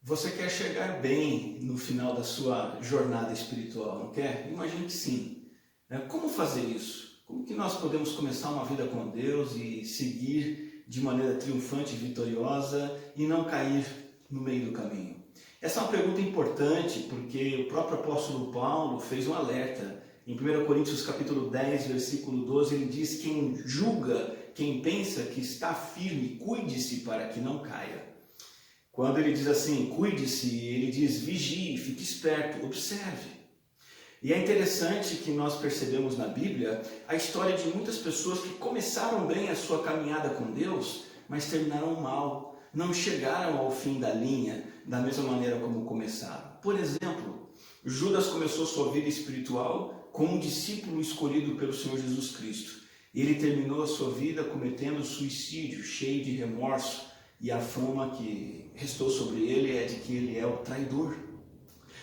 Você quer chegar bem no final da sua jornada espiritual, não quer? Imagino que sim. Como fazer isso? Como que nós podemos começar uma vida com Deus e seguir de maneira triunfante e vitoriosa e não cair no meio do caminho? Essa é uma pergunta importante porque o próprio apóstolo Paulo fez um alerta. Em 1 Coríntios capítulo 10, versículo 12, ele diz: quem julga, quem pensa que está firme, cuide-se para que não caia. Quando ele diz assim, cuide-se, ele diz vigie, fique esperto, observe. E é interessante que nós percebemos na Bíblia a história de muitas pessoas que começaram bem a sua caminhada com Deus, mas terminaram mal, não chegaram ao fim da linha da mesma maneira como começaram. Por exemplo, Judas começou sua vida espiritual como um discípulo escolhido pelo Senhor Jesus Cristo. Ele terminou a sua vida cometendo suicídio, cheio de remorso, e a fama que restou sobre ele é de que ele é o traidor.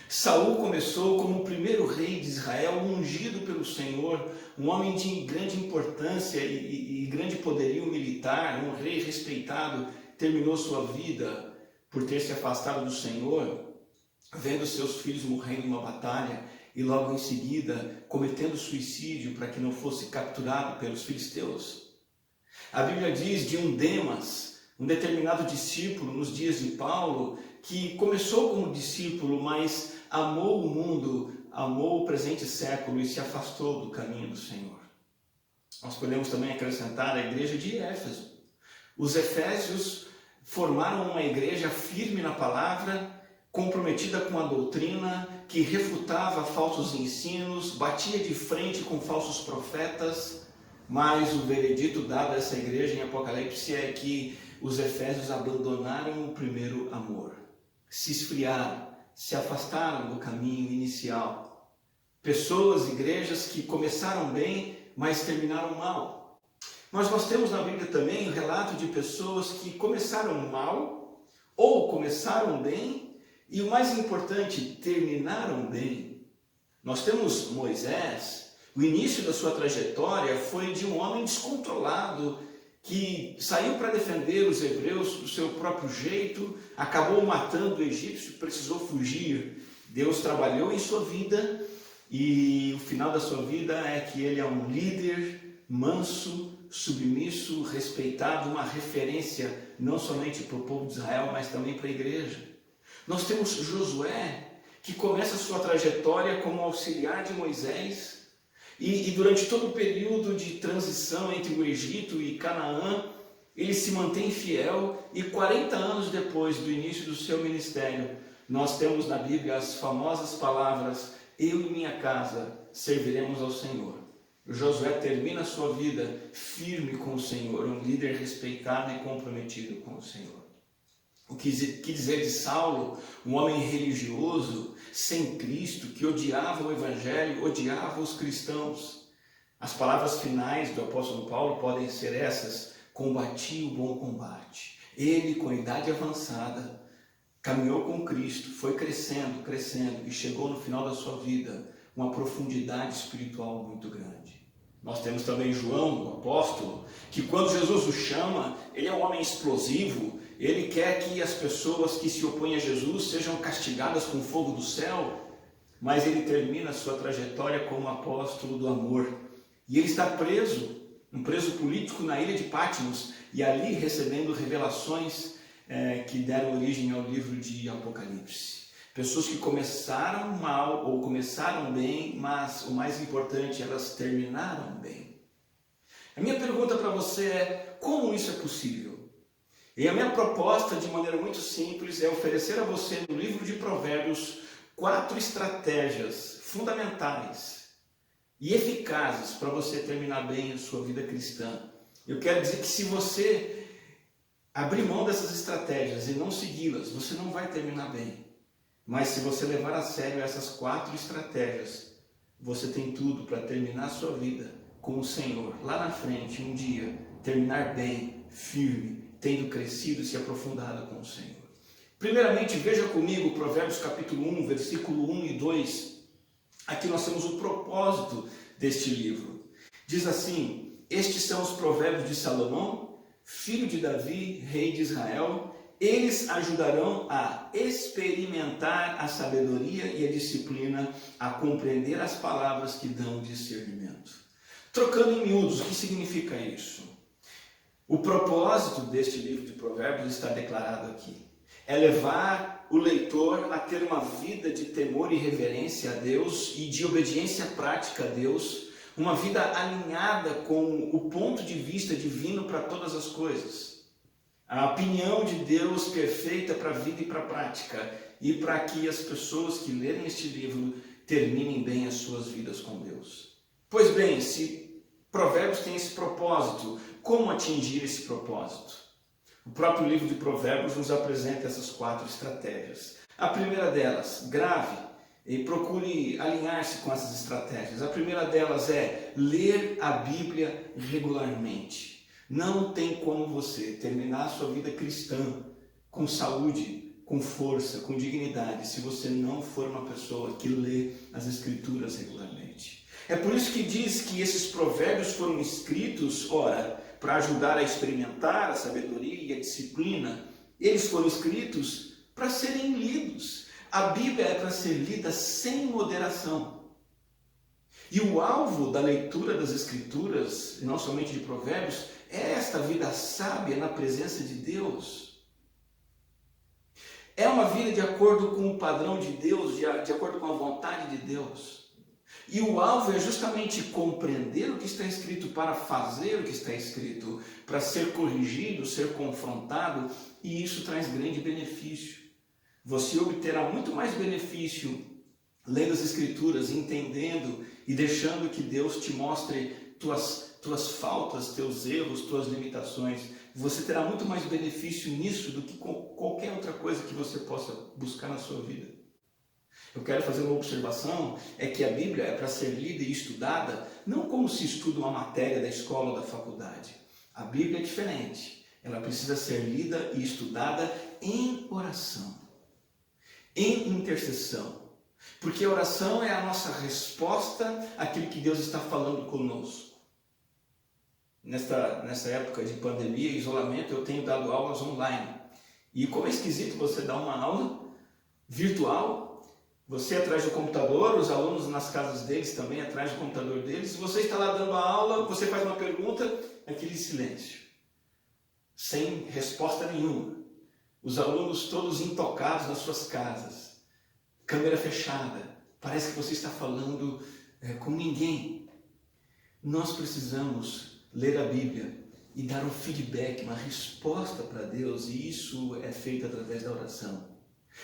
Saul começou como o primeiro rei de Israel, ungido pelo Senhor, um homem de grande importância e grande poderio militar, um rei respeitado. Terminou sua vida por ter se afastado do Senhor, vendo seus filhos morrendo em uma batalha e logo em seguida cometendo suicídio para que não fosse capturado pelos filisteus. A Bíblia diz de um Demas, um determinado discípulo nos dias de Paulo, que começou como discípulo, mas amou o mundo, amou o presente século e se afastou do caminho do Senhor. Nós podemos também acrescentar a igreja de Éfeso. Os efésios formaram uma igreja firme na palavra, comprometida com a doutrina, que refutava falsos ensinos, batia de frente com falsos profetas, mas o veredito dado a essa igreja em Apocalipse é que os efésios abandonaram o primeiro amor, se esfriaram, se afastaram do caminho inicial. Pessoas, igrejas que começaram bem, mas terminaram mal. Mas nós temos na Bíblia também o relato de pessoas que começaram mal, ou começaram bem, e o mais importante, terminaram bem. Nós temos Moisés. O início da sua trajetória foi de um homem descontrolado, que saiu para defender os hebreus do seu próprio jeito, acabou matando o egípcio, precisou fugir. Deus trabalhou em sua vida e o final da sua vida é que ele é um líder manso, submisso, respeitado, uma referência não somente para o povo de Israel, mas também para a igreja. Nós temos Josué, que começa a sua trajetória como auxiliar de Moisés, e durante todo o período de transição entre o Egito e Canaã, ele se mantém fiel, e 40 anos depois do início do seu ministério, nós temos na Bíblia as famosas palavras: eu e minha casa serviremos ao Senhor. Josué termina a sua vida firme com o Senhor, um líder respeitado e comprometido com o Senhor. O que dizer de Saulo, um homem religioso, sem Cristo, que odiava o Evangelho, odiava os cristãos? As palavras finais do apóstolo Paulo podem ser essas: combati o bom combate. Ele, com idade avançada, caminhou com Cristo, foi crescendo, crescendo, e chegou no final da sua vida uma profundidade espiritual muito grande. Nós temos também João, o apóstolo, que quando Jesus o chama, ele é um homem explosivo. Ele quer que as pessoas que se opõem a Jesus sejam castigadas com fogo do céu, mas ele termina a sua trajetória como apóstolo do amor. E ele está preso, um preso político na ilha de Patmos, e ali recebendo revelações que deram origem ao livro de Apocalipse. Pessoas que começaram mal ou começaram bem, mas o mais importante, elas terminaram bem. A minha pergunta para você é: como isso é possível? E a minha proposta, de maneira muito simples, é oferecer a você, no livro de Provérbios, 4 estratégias fundamentais e eficazes para você terminar bem a sua vida cristã. Eu quero dizer que se você abrir mão dessas estratégias e não segui-las, você não vai terminar bem. Mas se você levar a sério essas 4 estratégias, você tem tudo para terminar a sua vida com o Senhor. Lá na frente, um dia, terminar bem, firme, tendo crescido e se aprofundado com o Senhor. Primeiramente, veja comigo Provérbios capítulo 1, versículo 1 e 2. Aqui nós temos o propósito deste livro. Diz assim: estes são os provérbios de Salomão, filho de Davi, rei de Israel, eles ajudarão a experimentar a sabedoria e a disciplina, a compreender as palavras que dão discernimento. Trocando em miúdos, o que significa isso? O propósito deste livro de Provérbios está declarado aqui. É levar o leitor a ter uma vida de temor e reverência a Deus e de obediência prática a Deus, uma vida alinhada com o ponto de vista divino para todas as coisas. A opinião de Deus perfeita para a vida e para a prática, e para que as pessoas que lerem este livro terminem bem as suas vidas com Deus. Pois bem, se Provérbios tem esse propósito, como atingir esse propósito? O próprio livro de Provérbios nos apresenta essas 4 estratégias. A primeira delas, grave e procure alinhar-se com essas estratégias. A primeira delas é ler a Bíblia regularmente. Não tem como você terminar a sua vida cristã com saúde, com força, com dignidade, se você não for uma pessoa que lê as Escrituras regularmente. É por isso que diz que esses provérbios foram escritos, ora, para ajudar a experimentar a sabedoria e a disciplina. Eles foram escritos para serem lidos. A Bíblia é para ser lida sem moderação. E o alvo da leitura das Escrituras, e não somente de Provérbios, é esta vida sábia na presença de Deus. É uma vida de acordo com o padrão de Deus, de acordo com a vontade de Deus. E o alvo é justamente compreender o que está escrito para fazer o que está escrito, para ser corrigido, ser confrontado, e isso traz grande benefício. Você obterá muito mais benefício lendo as Escrituras, entendendo e deixando que Deus te mostre tuas faltas, teus erros, tuas limitações. Você terá muito mais benefício nisso do que com qualquer outra coisa que você possa buscar na sua vida. Eu quero fazer uma observação, é que a Bíblia é para ser lida e estudada, não como se estuda uma matéria da escola ou da faculdade. A Bíblia é diferente. Ela precisa ser lida e estudada em oração, em intercessão. Porque a oração é a nossa resposta àquilo que Deus está falando conosco. Nessa época de pandemia e isolamento, eu tenho dado aulas online. E como é esquisito você dar uma aula virtual, você atrás do computador, os alunos nas casas deles também atrás do computador deles, você está lá dando a aula, você faz uma pergunta, aquele silêncio, sem resposta nenhuma. Os alunos todos intocados nas suas casas, câmera fechada, parece que você está falando com ninguém. Nós precisamos ler a Bíblia e dar um feedback, uma resposta para Deus, e isso é feito através da oração.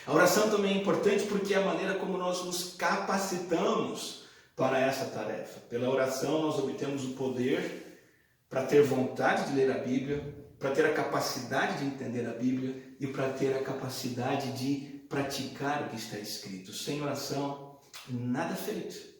A oração também é importante porque é a maneira como nós nos capacitamos para essa tarefa. Pela oração nós obtemos o poder para ter vontade de ler a Bíblia, para ter a capacidade de entender a Bíblia e para ter a capacidade de praticar o que está escrito. Sem oração, nada feito.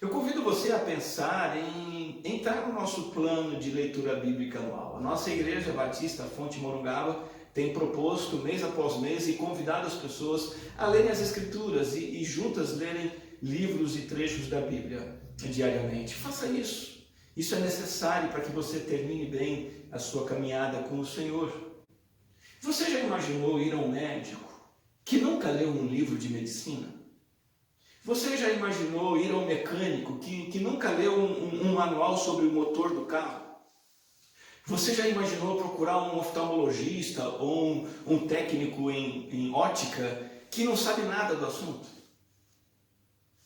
Eu convido você a pensar em entrar no nosso plano de leitura bíblica anual. A nossa Igreja Batista Fonte Morungaba tem proposto mês após mês e convidado as pessoas a lerem as Escrituras e juntas lerem livros e trechos da Bíblia diariamente. Faça isso. Isso é necessário para que você termine bem a sua caminhada com o Senhor. Você já imaginou ir a um médico que nunca leu um livro de medicina? Você já imaginou ir a um mecânico que nunca leu um manual sobre o motor do carro? Você já imaginou procurar um oftalmologista ou um técnico em ótica que não sabe nada do assunto?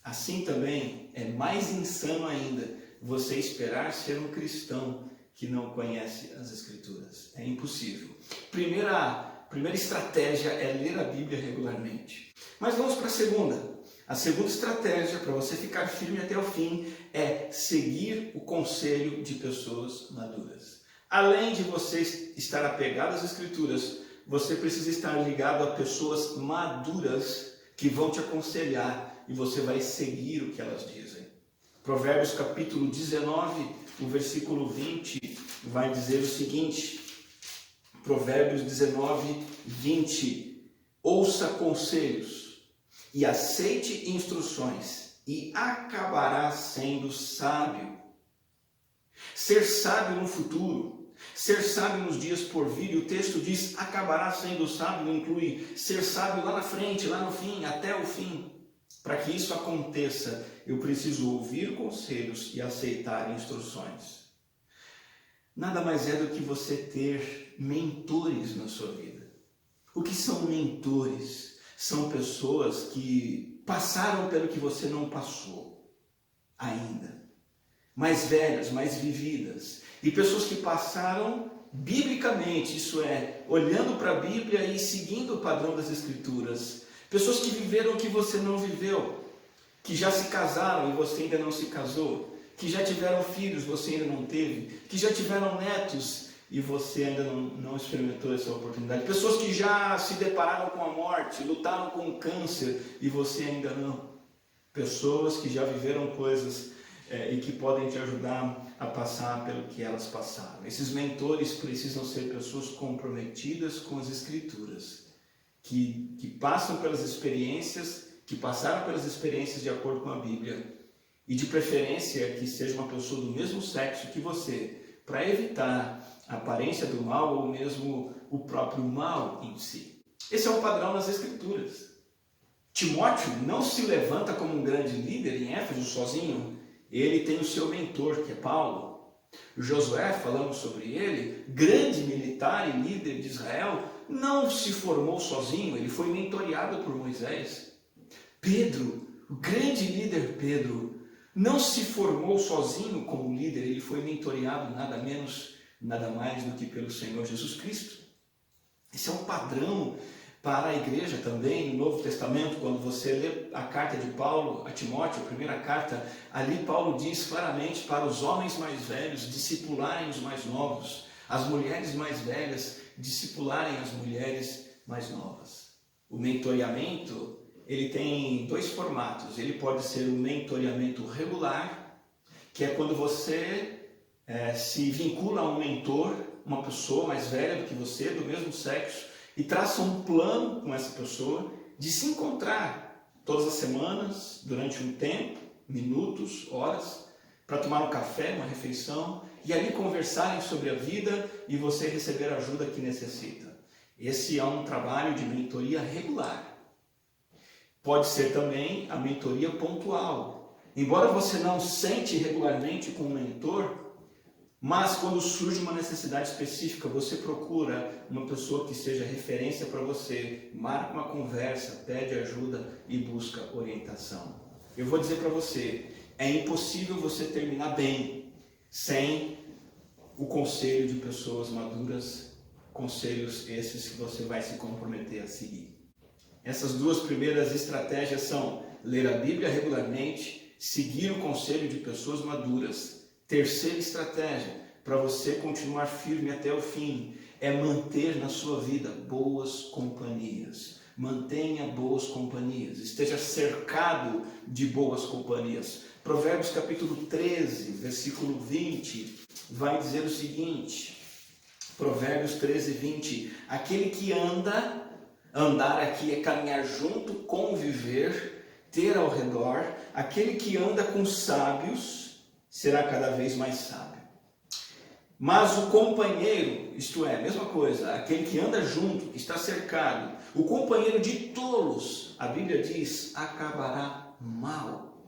Assim também é mais insano ainda você esperar ser um cristão que não conhece as Escrituras. É impossível. Primeira estratégia é ler a Bíblia regularmente. Mas vamos para a segunda. A segunda estratégia para você ficar firme até o fim é seguir o conselho de pessoas maduras. Além de você estar apegado às Escrituras, você precisa estar ligado a pessoas maduras que vão te aconselhar e você vai seguir o que elas dizem. Provérbios capítulo 19, o versículo 20, vai dizer o seguinte, Provérbios 19, 20, ouça conselhos e aceite instruções e acabará sendo sábio. Ser sábio no futuro Ser sábio nos dias por vir, e o texto diz, acabará sendo sábio, inclui ser sábio lá na frente, lá no fim, até o fim. Para que isso aconteça, eu preciso ouvir conselhos e aceitar instruções. Nada mais é do que você ter mentores na sua vida. O que são mentores? São pessoas que passaram pelo que você não passou ainda. Mais velhas, mais vividas. E pessoas que passaram biblicamente, isso é, olhando para a Bíblia e seguindo o padrão das Escrituras. Pessoas que viveram o que você não viveu. Que já se casaram e você ainda não se casou. Que já tiveram filhos, você ainda não teve. Que já tiveram netos e você ainda não experimentou essa oportunidade. Pessoas que já se depararam com a morte, lutaram com o câncer e você ainda não. Pessoas que já viveram coisas e que podem te ajudar a passar pelo que elas passaram. Esses mentores precisam ser pessoas comprometidas com as Escrituras, que passam pelas experiências, que passaram pelas experiências de acordo com a Bíblia, e de preferência que seja uma pessoa do mesmo sexo que você, para evitar a aparência do mal ou mesmo o próprio mal em si. Esse é o padrão nas Escrituras. Timóteo não se levanta como um grande líder em Éfeso sozinho. Ele tem o seu mentor, que é Paulo. Josué, falamos sobre ele, grande militar e líder de Israel, não se formou sozinho, ele foi mentoreado por Moisés. Pedro, o grande líder Pedro, não se formou sozinho como líder, ele foi mentoreado nada menos, nada mais do que pelo Senhor Jesus Cristo. Esse é um padrão para a igreja também, no Novo Testamento, quando você lê a carta de Paulo a Timóteo, a primeira carta, ali Paulo diz claramente para os homens mais velhos discipularem os mais novos, as mulheres mais velhas discipularem as mulheres mais novas. O mentoreamento, ele tem dois formatos. Ele pode ser um mentoreamento regular, que é quando você se vincula a um mentor, uma pessoa mais velha do que você, do mesmo sexo, e traça um plano com essa pessoa de se encontrar todas as semanas, durante um tempo, minutos, horas, para tomar um café, uma refeição, e ali conversarem sobre a vida e você receber a ajuda que necessita. Esse é um trabalho de mentoria regular. Pode ser também a mentoria pontual. Embora você não sente regularmente com o mentor, mas quando surge uma necessidade específica, você procura uma pessoa que seja referência para você, marca uma conversa, pede ajuda e busca orientação. Eu vou dizer para você, é impossível você terminar bem sem o conselho de pessoas maduras, conselhos esses que você vai se comprometer a seguir. Essas duas primeiras estratégias são ler a Bíblia regularmente, seguir o conselho de pessoas maduras. Terceira estratégia, para você continuar firme até o fim, é manter na sua vida boas companhias. Mantenha boas companhias, esteja cercado de boas companhias. Provérbios capítulo 13, versículo 20, vai dizer o seguinte, Provérbios 13, 20, aquele que andar aqui é caminhar junto, conviver, ter ao redor, aquele que anda com sábios, será cada vez mais sábio. Mas o companheiro, isto é, a mesma coisa, aquele que anda junto, que está cercado, o companheiro de tolos, a Bíblia diz, acabará mal.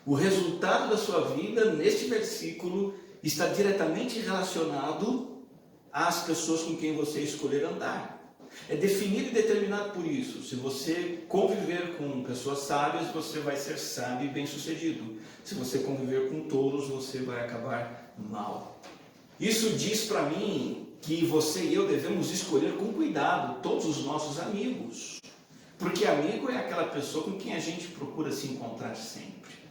O resultado da sua vida, neste versículo, está diretamente relacionado às pessoas com quem você escolher andar. É definido e determinado por isso. Se você conviver com pessoas sábias, você vai ser sábio e bem-sucedido. Se você conviver com tolos, você vai acabar mal. Isso diz para mim que você e eu devemos escolher com cuidado todos os nossos amigos. Porque amigo é aquela pessoa com quem a gente procura se encontrar sempre.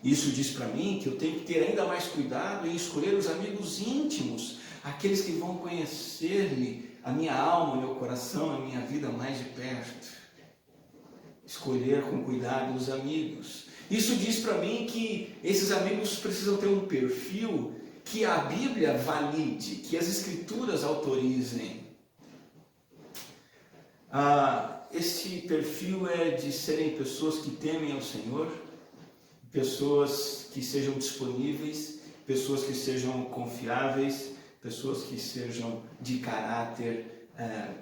Isso diz para mim que eu tenho que ter ainda mais cuidado em escolher os amigos íntimos, aqueles que vão conhecer-me, a minha alma, meu coração, a minha vida mais de perto. Escolher com cuidado os amigos. Isso diz para mim que esses amigos precisam ter um perfil que a Bíblia valide, que as Escrituras autorizem. Esse perfil é de serem pessoas que temem ao Senhor, pessoas que sejam disponíveis pessoas que sejam confiáveis, pessoas que sejam de caráter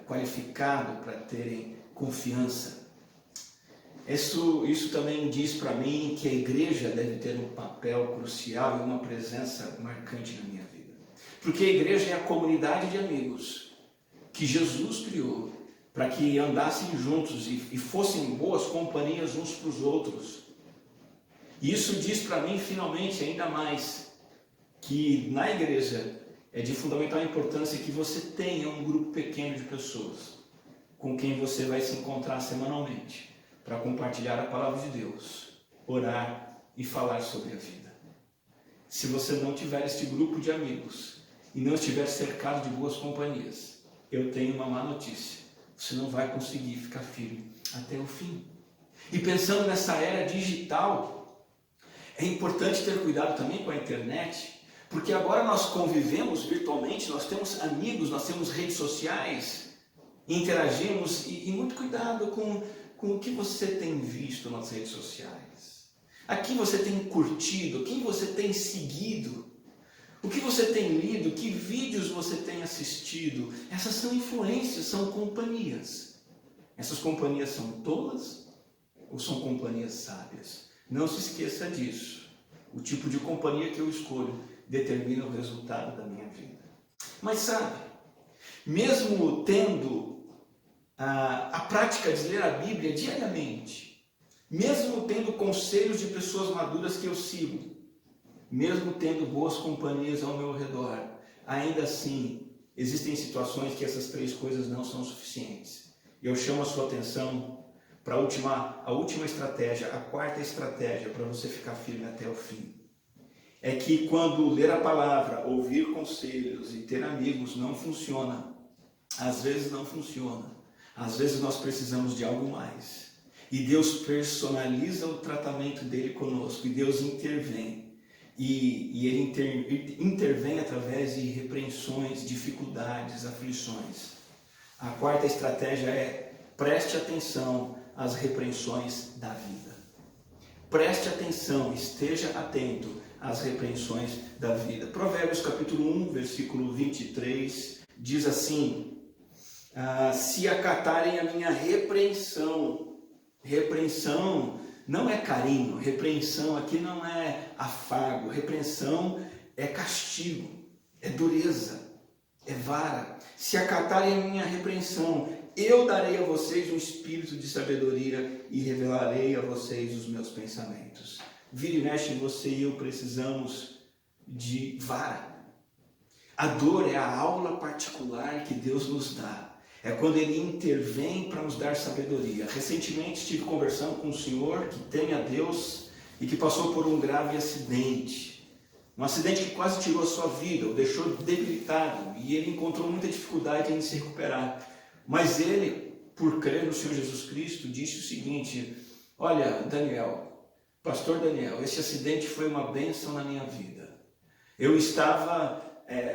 qualificado para terem confiança. Isso também diz para mim que a igreja deve ter um papel crucial e uma presença marcante na minha vida. Porque a igreja é a comunidade de amigos que Jesus criou para que andassem juntos e fossem boas companhias uns para os outros. E isso diz para mim, finalmente, ainda mais, que na igreja é de fundamental importância que você tenha um grupo pequeno de pessoas com quem você vai se encontrar semanalmente para compartilhar a palavra de Deus, orar e falar sobre a vida. Se você não tiver este grupo de amigos e não estiver cercado de boas companhias, eu tenho uma má notícia: você não vai conseguir ficar firme até o fim. E pensando nessa era digital, é importante ter cuidado também com a internet, porque agora nós convivemos virtualmente, nós temos amigos, nós temos redes sociais, interagimos, e muito cuidado com o que você tem visto nas redes sociais. A quem você tem curtido, quem você tem seguido, o que você tem lido, que vídeos você tem assistido. Essas são influências, são companhias. Essas companhias são tolas ou são companhias sábias? Não se esqueça disso. O tipo de companhia que eu escolho determina o resultado da minha vida. Mas sabe, mesmo tendo a prática de ler a Bíblia diariamente, mesmo tendo conselhos de pessoas maduras que eu sigo, mesmo tendo boas companhias ao meu redor, ainda assim existem situações que essas três coisas não são suficientes. Eu chamo a sua atenção para a última estratégia, a quarta estratégia para você ficar firme até o fim. É que quando ler a palavra, ouvir conselhos e ter amigos não funciona, às vezes não funciona, às vezes nós precisamos de algo mais. E Deus personaliza o tratamento dele conosco, e Deus intervém. E ele intervém através de repreensões, dificuldades, aflições. A quarta estratégia é: preste atenção às repreensões da vida. Preste atenção, esteja atento às repreensões da vida. Provérbios capítulo 1, versículo 23, diz assim: se acatarem a minha repreensão. Repreensão não é carinho, repreensão aqui não é afago, repreensão é castigo, é dureza, é vara. Se acatarem a minha repreensão, eu darei a vocês um espírito de sabedoria e revelarei a vocês os meus pensamentos. Vira e mexe, você e eu precisamos de vara. A dor é a aula particular que Deus nos dá. É quando Ele intervém para nos dar sabedoria. Recentemente estive conversando com um senhor que teme a Deus e que passou por um grave acidente. Um acidente que quase tirou a sua vida, o deixou debilitado, e ele encontrou muita dificuldade em se recuperar. Mas ele, por crer no Senhor Jesus Cristo, disse o seguinte: olha, Daniel, pastor Daniel, esse acidente foi uma bênção na minha vida. Eu estava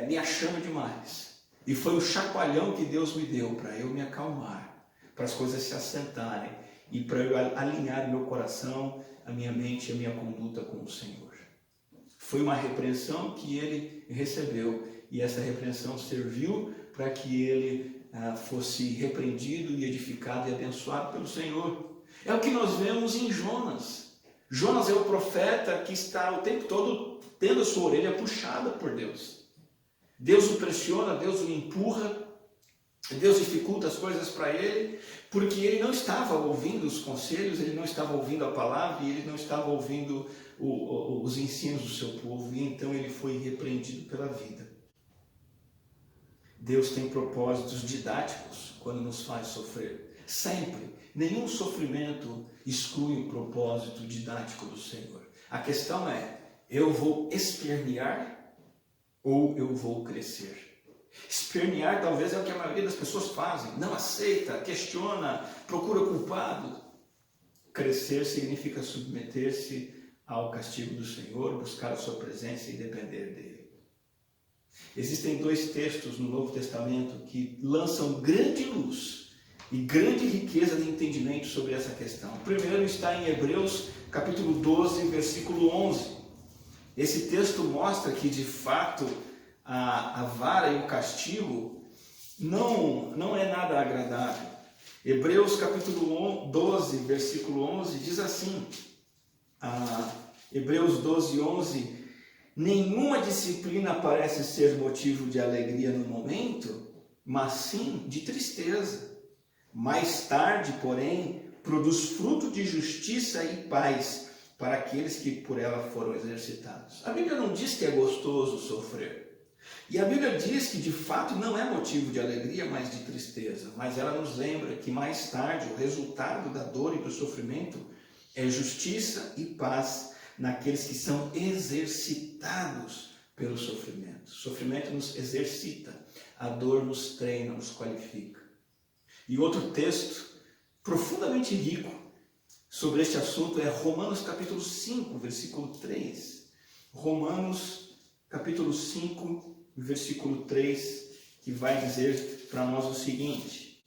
me achando demais. E foi o chacoalhão que Deus me deu para eu me acalmar, para as coisas se assentarem e para eu alinhar meu coração, a minha mente e a minha conduta com o Senhor. Foi uma repreensão que ele recebeu, e essa repreensão serviu para que ele fosse repreendido e edificado e abençoado pelo Senhor. É o que nós vemos em Jonas. Jonas é o profeta que está o tempo todo tendo a sua orelha puxada por Deus. Deus o pressiona, Deus o empurra, Deus dificulta as coisas para ele, porque ele não estava ouvindo os conselhos, ele não estava ouvindo a palavra, e ele não estava ouvindo os ensinos do seu povo, e então ele foi repreendido pela vida. Deus tem propósitos didáticos quando nos faz sofrer. Sempre. Nenhum sofrimento exclui o propósito didático do Senhor. A questão é: eu vou espernear ou eu vou crescer? Espernear talvez é o que a maioria das pessoas fazem. Não aceita, questiona, procura culpado. Crescer significa submeter-se ao castigo do Senhor, buscar a sua presença e depender dele. Existem dois textos no Novo Testamento que lançam grande luz e grande riqueza de entendimento sobre essa questão. O primeiro está em Hebreus capítulo 12, versículo 11. Esse texto mostra que, de fato, a vara e o castigo não é nada agradável. Hebreus capítulo 12, versículo 11, diz assim, Hebreus 12, 11, nenhuma disciplina parece ser motivo de alegria no momento, mas sim de tristeza. Mais tarde, porém, produz fruto de justiça e paz para aqueles que por ela foram exercitados. A Bíblia não diz que é gostoso sofrer. E a Bíblia diz que de fato não é motivo de alegria, mas de tristeza. Mas ela nos lembra que mais tarde o resultado da dor e do sofrimento é justiça e paz naqueles que são exercitados pelo sofrimento. O sofrimento nos exercita, a dor nos treina, nos qualifica. E outro texto profundamente rico sobre este assunto é Romanos capítulo 5, versículo 3. Romanos capítulo 5, versículo 3, que vai dizer para nós o seguinte.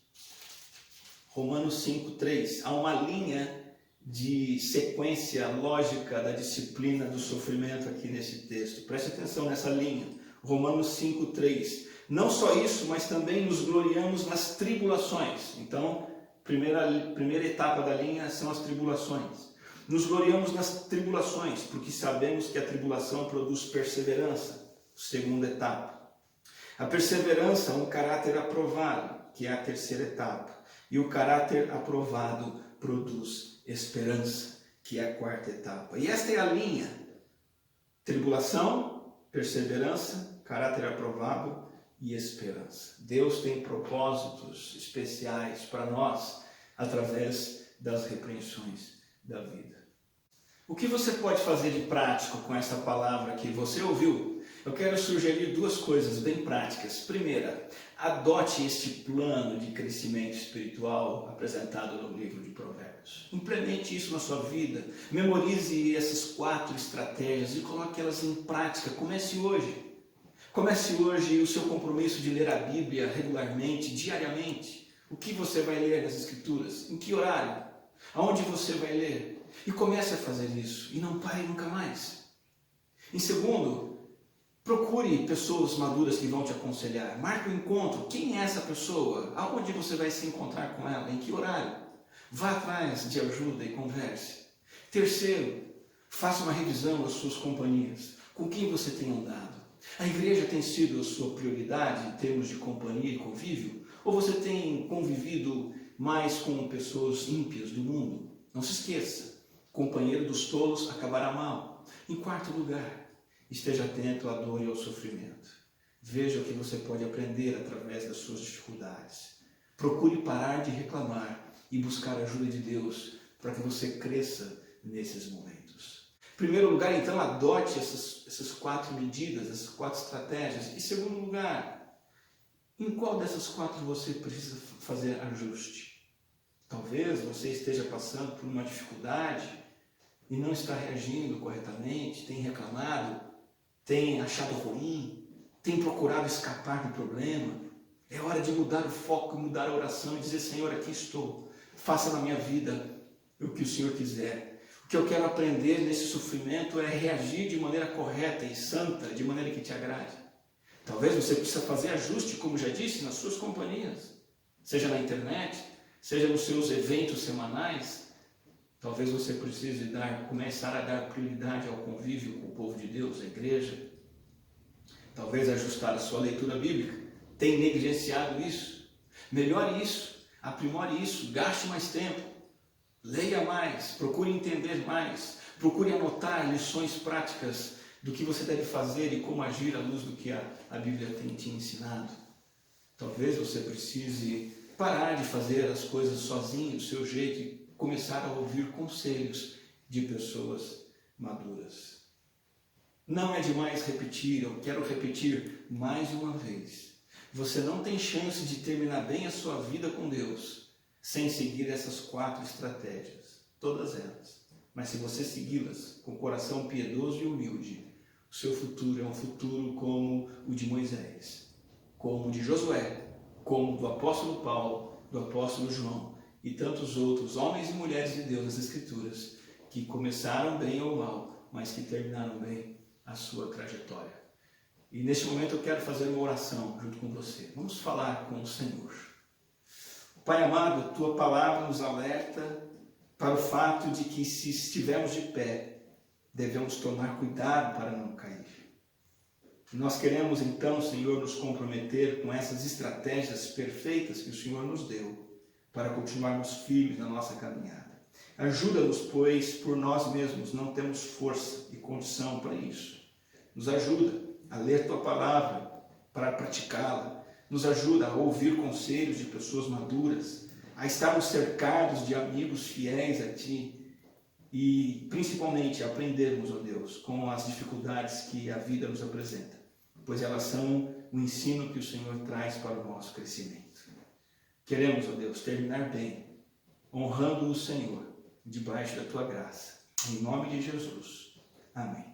Romanos 5, 3. Há uma linha de sequência lógica da disciplina do sofrimento aqui nesse texto. Preste atenção nessa linha. Romanos 5, 3. Não só isso, mas também nos gloriamos nas tribulações. Então, primeira etapa da linha são as tribulações. Nos gloriamos nas tribulações, porque sabemos que a tribulação produz perseverança. Segunda etapa. A perseverança é um caráter aprovado, que é a terceira etapa. E o caráter aprovado produz esperança, que é a quarta etapa. E esta é a linha. Tribulação, perseverança, caráter aprovado e esperança. Deus tem propósitos especiais para nós através das repreensões da vida. O que você pode fazer de prático com essa palavra que você ouviu? Eu quero sugerir duas coisas bem práticas. Primeira, adote este plano de crescimento espiritual apresentado no livro de Provérbios. Implemente isso na sua vida. Memorize essas 4 estratégias e coloque elas em prática. Comece hoje. Comece hoje o seu compromisso de ler a Bíblia regularmente, diariamente. O que você vai ler nas Escrituras? Em que horário? Aonde você vai ler? E comece a fazer isso. E não pare nunca mais. Em segundo, procure pessoas maduras que vão te aconselhar. Marque um encontro. Quem é essa pessoa? Aonde você vai se encontrar com ela? Em que horário? Vá atrás de ajuda e converse. Terceiro, faça uma revisão das suas companhias. Com quem você tem andado? A igreja tem sido a sua prioridade em termos de companhia e convívio? Ou você tem convivido mais com pessoas ímpias do mundo? Não se esqueça, companheiro dos tolos acabará mal. Em quarto lugar, esteja atento à dor e ao sofrimento. Veja o que você pode aprender através das suas dificuldades. Procure parar de reclamar e buscar a ajuda de Deus para que você cresça nesses momentos. Em primeiro lugar, então, adote essas 4 medidas, essas 4 estratégias. Em segundo lugar, em qual dessas 4 você precisa fazer ajuste? Talvez você esteja passando por uma dificuldade e não está reagindo corretamente, tem reclamado, tem achado ruim, tem procurado escapar do problema. É hora de mudar o foco, mudar a oração e dizer: Senhor, aqui estou, faça na minha vida o que o Senhor quiser. O que eu quero aprender nesse sofrimento é reagir de maneira correta e santa, de maneira que te agrade. Talvez você precise fazer ajuste, como já disse, nas suas companhias, seja na internet, seja nos seus eventos semanais. Talvez você precise começar a dar prioridade ao convívio com o povo de Deus, a igreja. Talvez ajustar a sua leitura bíblica. Tem negligenciado isso? Melhore isso, aprimore isso, gaste mais tempo, leia mais, procure entender mais, procure anotar lições práticas do que você deve fazer e como agir à luz do que a Bíblia tem te ensinado. Talvez você precise parar de fazer as coisas sozinho, do seu jeito, e começar a ouvir conselhos de pessoas maduras. Não é demais repetir, eu quero repetir mais uma vez. Você não tem chance de terminar bem a sua vida com Deus sem seguir essas 4 estratégias, todas elas. Mas se você segui-las com coração piedoso e humilde, o seu futuro é um futuro como o de Moisés, como o de Josué, como o do apóstolo Paulo, do apóstolo João e tantos outros homens e mulheres de Deus nas Escrituras, que começaram bem ou mal, mas que terminaram bem a sua trajetória. E neste momento eu quero fazer uma oração junto com você. Vamos falar com o Senhor. Pai amado, tua palavra nos alerta para o fato de que se estivermos de pé, devemos tomar cuidado para não cair. Nós queremos então, Senhor, nos comprometer com essas estratégias perfeitas que o Senhor nos deu para continuarmos firmes na nossa caminhada. Ajuda-nos, pois, por nós mesmos não temos força e condição para isso. Nos ajuda a ler tua palavra para praticá-la. Nos ajuda a ouvir conselhos de pessoas maduras, a estarmos cercados de amigos fiéis a ti e, principalmente, aprendermos, ó Deus, com as dificuldades que a vida nos apresenta, pois elas são o ensino que o Senhor traz para o nosso crescimento. Queremos, ó Deus, terminar bem, honrando o Senhor, debaixo da tua graça. Em nome de Jesus. Amém.